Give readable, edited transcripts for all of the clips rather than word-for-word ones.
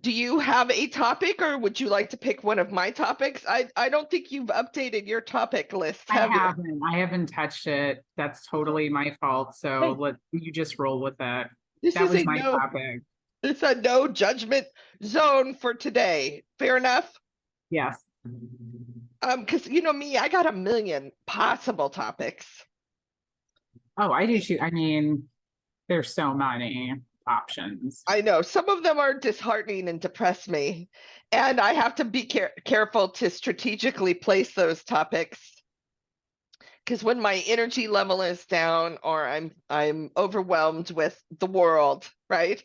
do you have a topic, or would you like to pick one of my topics? I don't think you've updated your topic list, I have you? haven't. I haven't touched it. That's totally my fault. So Hey, let you just roll with it. this That is was a my no, topic. it's a no judgment zone for today. Fair enough? Yes. Because you know me, I got a million possible topics. Oh, I do too. I mean, there's so many options. I know some of them are disheartening and depress me, and I have to be careful to strategically place those topics because when my energy level is down or I'm overwhelmed with the world, right?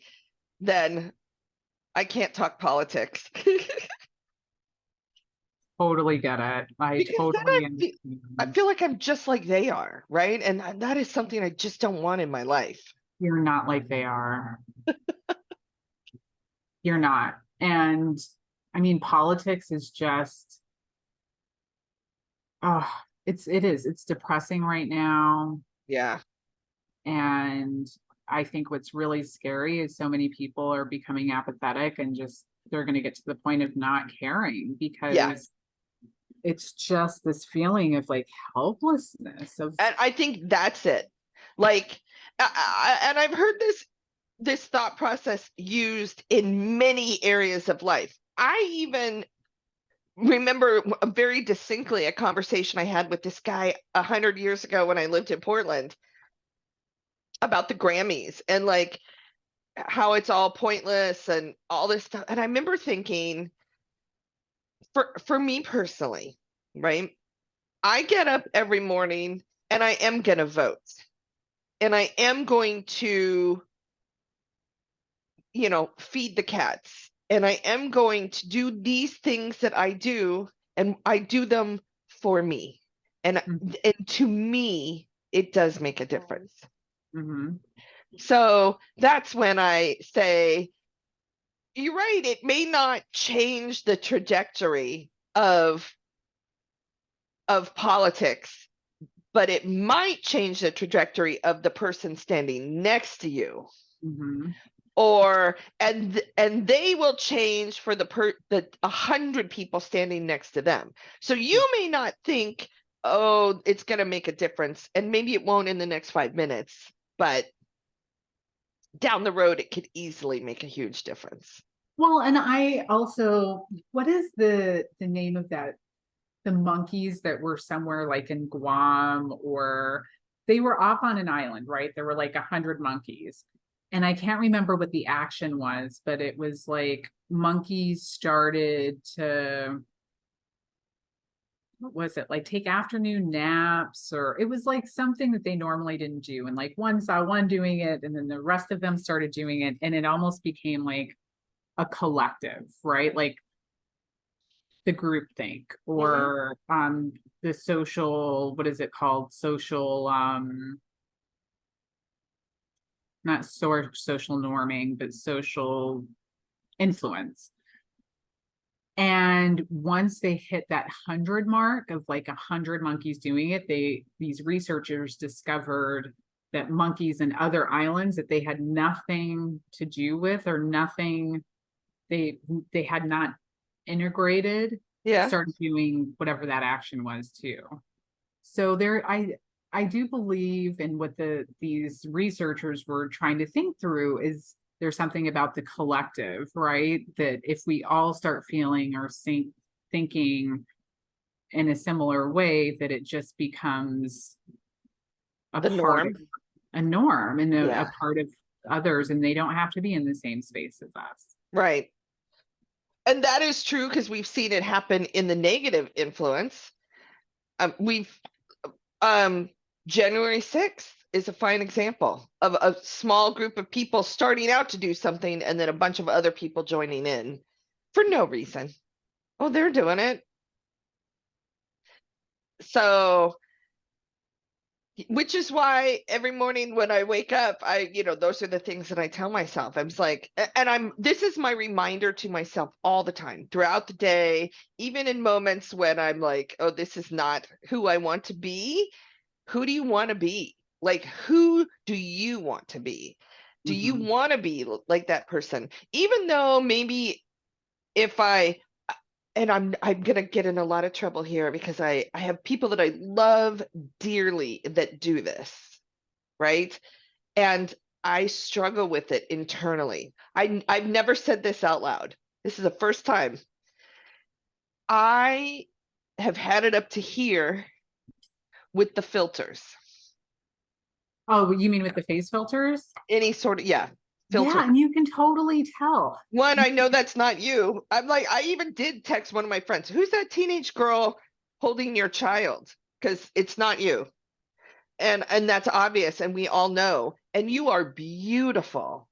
Then I can't talk politics Totally get it. I because then totally I understand. feel like I'm just like they are, right? And that is something I just don't want in my life. You're not like they are. You're not. And I mean, politics is just, oh, it's depressing right now. Yeah. And I think what's really scary is so many people are becoming apathetic and just they're going to get to the point of not caring Yeah. because it's just this feeling of like helplessness of And I think that's it. Like, and I've heard this thought process used in many areas of life. I even remember very distinctly a conversation I had with this guy 100 years ago when I lived in Portland about the Grammys and like how it's all pointless and all this stuff. And I remember thinking, for me personally, right? I get up every morning and I am going to vote and I am going to, feed the cats and I am going to do these things that I do and I do them for me. And and to me, it does make a difference. mm-hmm, So that's when I say, you're right, it may not change the trajectory of politics, but it might change the trajectory of the person standing next to you. mm-hmm. Or and they will change for the 100 people standing next to them. So you may not think, oh, it's going to make a difference, and maybe it won't in the next 5 minutes, but down the road it could easily make a huge difference. Well, and I also, what is the name of that? The monkeys that were somewhere like in Guam or they were off on an island, right? There were like 100 monkeys. And I can't remember what the action was, but it was like monkeys started to, what was it, like take afternoon naps, or it was like something that they normally didn't do. And like one saw one doing it, and then the rest of them started doing it. And it almost became like a collective, right? Like the group think Mm-hmm. or the social, what is it called, social not social norming but social influence. And once they hit that 100 mark of like 100 monkeys doing it, these researchers discovered that monkeys in other islands that they had nothing to do with or nothing, they had not integrated, Yeah. started doing whatever that action was too. So I do believe in what these researchers were trying to think through is there's something about the collective, right? That if we all start feeling or thinking in a similar way, that it just becomes a The part of norm. a norm and a Yeah. part of others, and they don't have to be in the same space as us. Right. And that is true because we've seen it happen in the negative influence. We've um January 6th is a fine example of a small group of people starting out to do something and then a bunch of other people joining in for no reason. Oh, they're doing it. So, which is why every morning when I wake up, those are the things that I tell myself. I'm just like, and this is my reminder to myself all the time throughout the day, even in moments when I'm like, oh, this is not who I want to be. Who do you want to be? Like, who do you want to be? Do you Mm-hmm. want to be like that person? Even though maybe if I, and I'm gonna get in a lot of trouble here because I have people that I love dearly that do this, right? And I struggle with it internally. I've never said this out loud. This is the first time. I have had it up to here with the filters. Oh, you mean with the face filters? Any sort of, yeah, filter. Yeah, and you can totally tell. One, I know that's not you. I'm like, I even did text one of my friends, who's that teenage girl holding your child? Because it's not you. And that's obvious, and we all know. And you are beautiful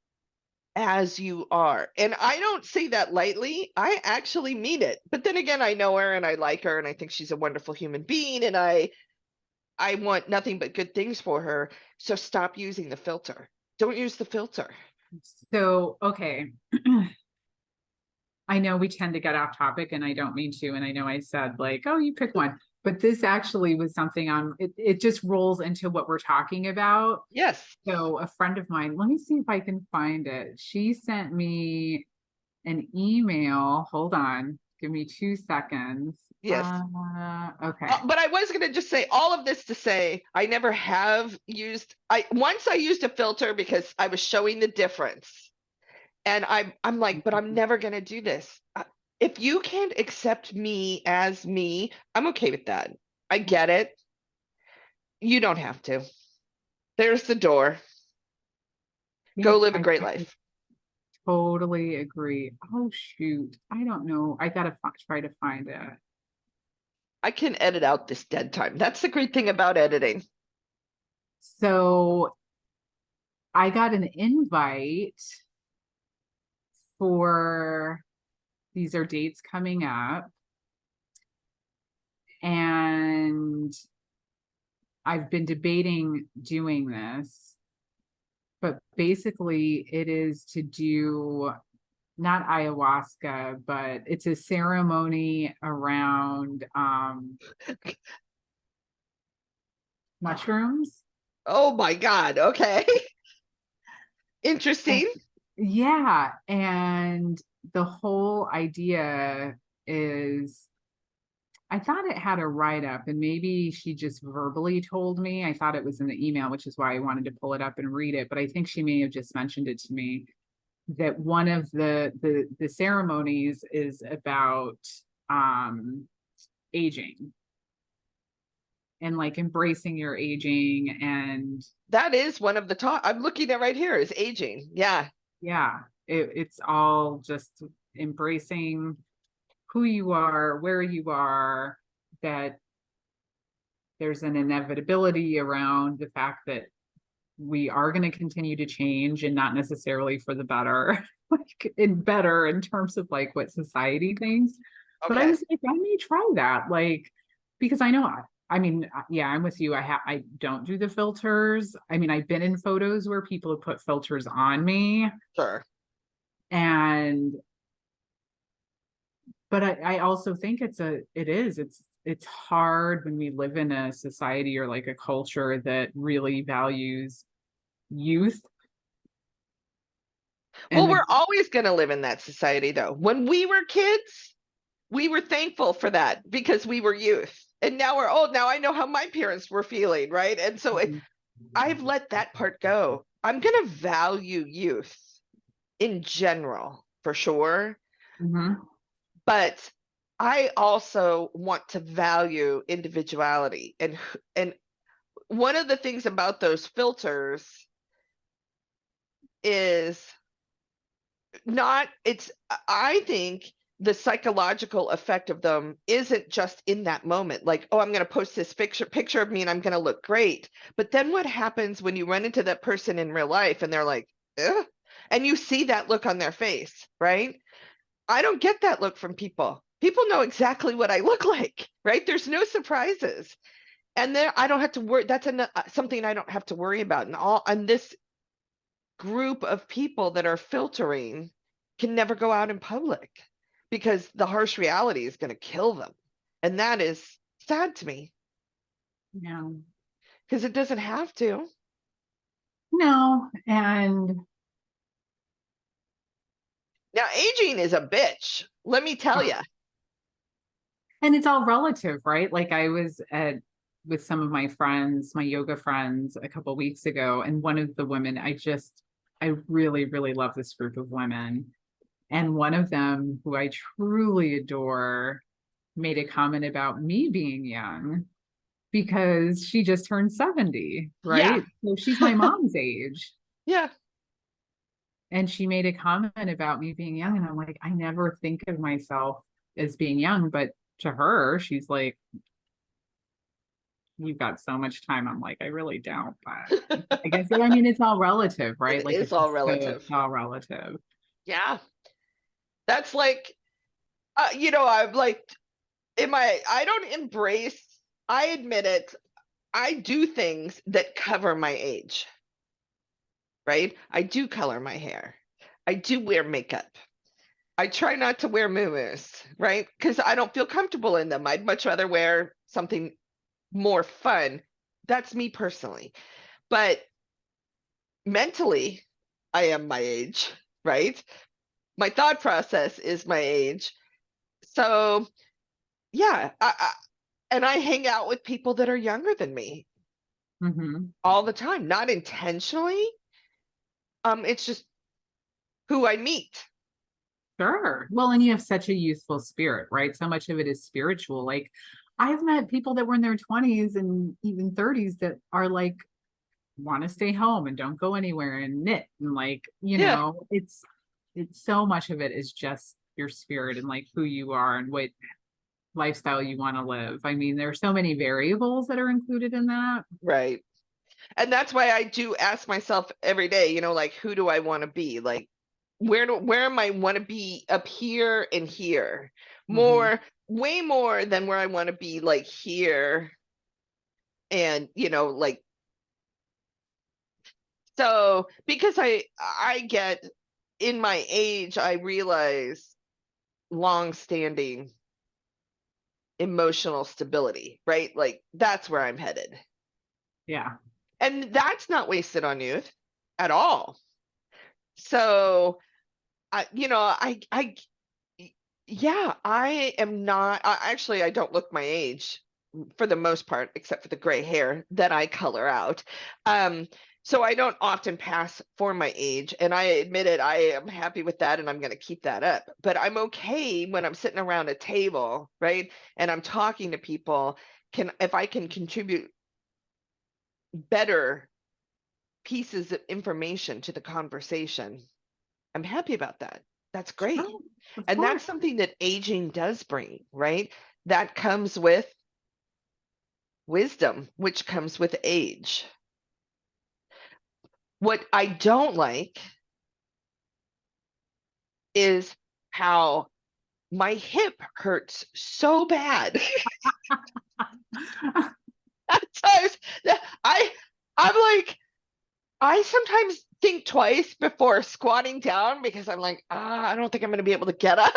as you are. And I don't say that lightly. I actually mean it. But then again, I know her and I like her and I think she's a wonderful human being and I want nothing but good things for her. So stop using the filter. Don't use the filter. So, okay. I know we tend to get off topic and I don't mean to. And I know I said like, oh, you pick one, but this actually was something it just rolls into what we're talking about. Yes. So a friend of mine, let me see if I can find it. She sent me an email. Hold on. Give me 2 seconds. Yes. Okay. But I was going to just say all of this to say I never have used once I used a filter because I was showing the difference. And I'm like, but I'm never going to do this. If you can't accept me as me, I'm okay with that. I get it. You don't have to. There's the door. Go live a great life. Totally agree. Oh shoot. I don't know. I gotta try to find it. I can edit out this dead time. That's the great thing about editing. So I got an invite for, these are dates coming up. And I've been debating doing this, but basically it is to do not ayahuasca, but it's a ceremony around mushrooms. Oh my God. Okay. Interesting. Yeah. And the whole idea is, I thought it had a write-up and maybe she just verbally told me. I thought it was in the email, which is why I wanted to pull it up and read it. But I think she may have just mentioned it to me that one of the ceremonies is about aging and like embracing your aging. And that is one of the top. I'm looking at right here is aging. Yeah. Yeah. It's all just embracing who you are, where you are, that there's an inevitability around the fact that we are going to continue to change and not necessarily for the better, like better in terms of like what society thinks. But I was like, I may try that, like, because I know, I mean, yeah, I'm with you. I don't do the filters. I mean, I've been in photos where people have put filters on me. Sure. And but I also think it's hard when we live in a society or like a culture that really values youth. Well, we're always going to live in that society though. When we were kids, we were thankful for that because we were youth. And now we're old. Now I know how my parents were feeling, right? And so I've let that part go. I'm going to value youth in general for sure. But I also want to value individuality. And one of the things about those filters is I think the psychological effect of them isn't just in that moment, like, oh, I'm going to post this picture of me and I'm going to look great. But then what happens when you run into that person in real life and they're like, ugh, and you see that look on their face, right? I don't get that look from people. People know exactly what I look like, right? There's no surprises. And then I don't have to worry. That's something I don't have to worry about. And this group of people that are filtering can never go out in public because the harsh reality is going to kill them. And that is sad to me. Yeah. Because it doesn't have to. No. And Now, aging is a bitch. Let me tell you. And it's all relative, right? Like I was at with some of my friends, my yoga friends, a couple weeks ago, and one of the women, I really, really love this group of women. And one of them, who I truly adore, made a comment about me being young because she just turned 70, Yeah. right? So she's my mom's age. Yeah. And she made a comment about me being young. And I'm like, I never think of myself as being young, but to her, she's like, you've got so much time. I'm like, I really don't, but I guess, I mean, it's all relative, right? It Like is it's all just so, relative. it's all relative. Yeah. That's like, I'm like, I don't embrace, I admit it, I do things that cover my age, right? I do color my hair. I do wear makeup. I try not to wear muumuus, right? Because I don't feel comfortable in them. I'd much rather wear something more fun. That's me personally. But mentally, I am my age, right? My thought process is my age. So, yeah, and I hang out with people that are younger than me Hmm. all the time, not intentionally. It's just who I meet. Sure. Well, and you have such a youthful spirit, right? So much of it is spiritual. Like I've met people that were in their 20s and even 30s that are like, want to stay home and don't go anywhere and knit. And like, Yeah, it's so much of it is just your spirit and like who you are and what lifestyle you want to live. I mean, there are so many variables that are included in that. right. And that's why I do ask myself every day, like who do I want to be? Like where am I want to be up here and here? Hmm. More, way more than where I want to be like here and like so because I get in my age, I realize long standing emotional stability, right? Like that's where I'm headed. Yeah. And that's not wasted on youth at all. So I yeah, I am not actually I don't look my age for the most part, except for the gray hair that I color out. Um, so I don't often pass for my age, and I admit it, I am happy with that, and I'm going to keep that up. But I'm okay when I'm sitting around a table, right, and I'm talking to people. If I can contribute better pieces of information to the conversation, I'm happy about that. That's great. Sure. Of And that's course. something that aging does bring, right? That comes with wisdom, which comes with age. What I don't like is how my hip hurts so bad. At times I I'm like I sometimes think twice before squatting down because I'm like, I don't think I'm going to be able to get up.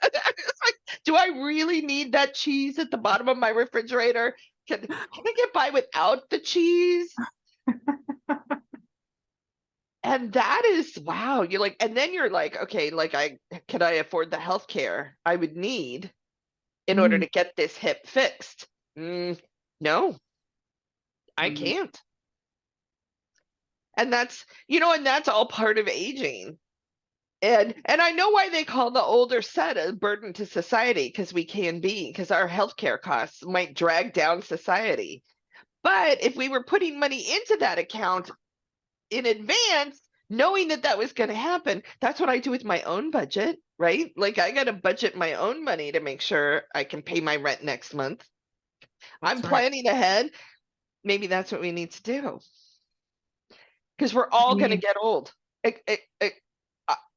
It's like, do I really need that cheese at the bottom of my refrigerator? Can I get by without the cheese? And that is wow. You're like, and then you're like, okay, like can I afford the health care I would need in order Mm, to get this hip fixed? No, I mm. can't. And and that's all part of aging. And I know why they call the older set a burden to society because we can be, because our healthcare costs might drag down society. But if we were putting money into that account in advance, knowing that that was going to happen, that's what I do with my own budget, right? Like I got to budget my own money to make sure I can pay my rent next month. I'm That's right. planning ahead. Maybe that's what we need to do because we're I all going to mean, get old.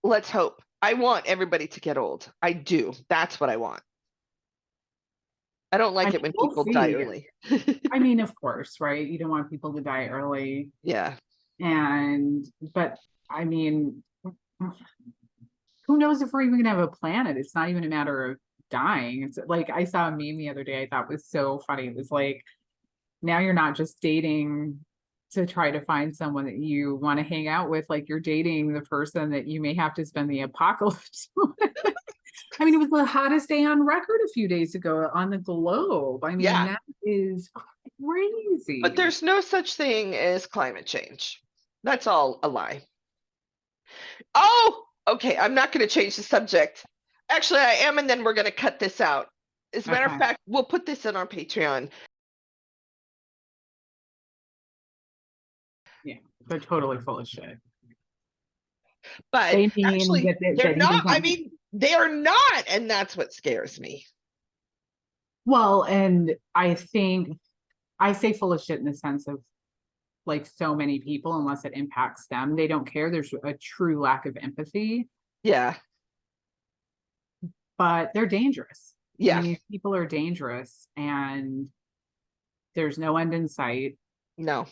Let's hope. I want everybody to get old. I do. That's what I want. I don't I like it mean, when we'll people die see. early. I mean, of course, right? You don't want people to die early. Yeah. But I mean, who knows if we're even gonna have a planet? It's not even a matter of dying. It's like I saw a meme the other day I thought was so funny. It was like, now you're not just dating to try to find someone that you want to hang out with, like you're dating the person that you may have to spend the apocalypse with. I mean, it was the hottest day on record a few days ago on the globe. I mean, Yeah. that is crazy. But there's no such thing as climate change. That's all a lie. Oh, okay. I'm not going to change the subject. Actually, I am, and then we're going to cut this out. As a matter of Okay. fact, we'll put this in our Patreon. They're totally full of shit. But They mean actually, that they're he not. I doesn't- mean, they are not, and that's what scares me. Well, and I think I say full of shit in the sense of like so many people, unless it impacts them, they don't care. There's a true lack of empathy, Yeah. but they're dangerous. I Yeah. mean, these people are dangerous and there's no end in sight. No.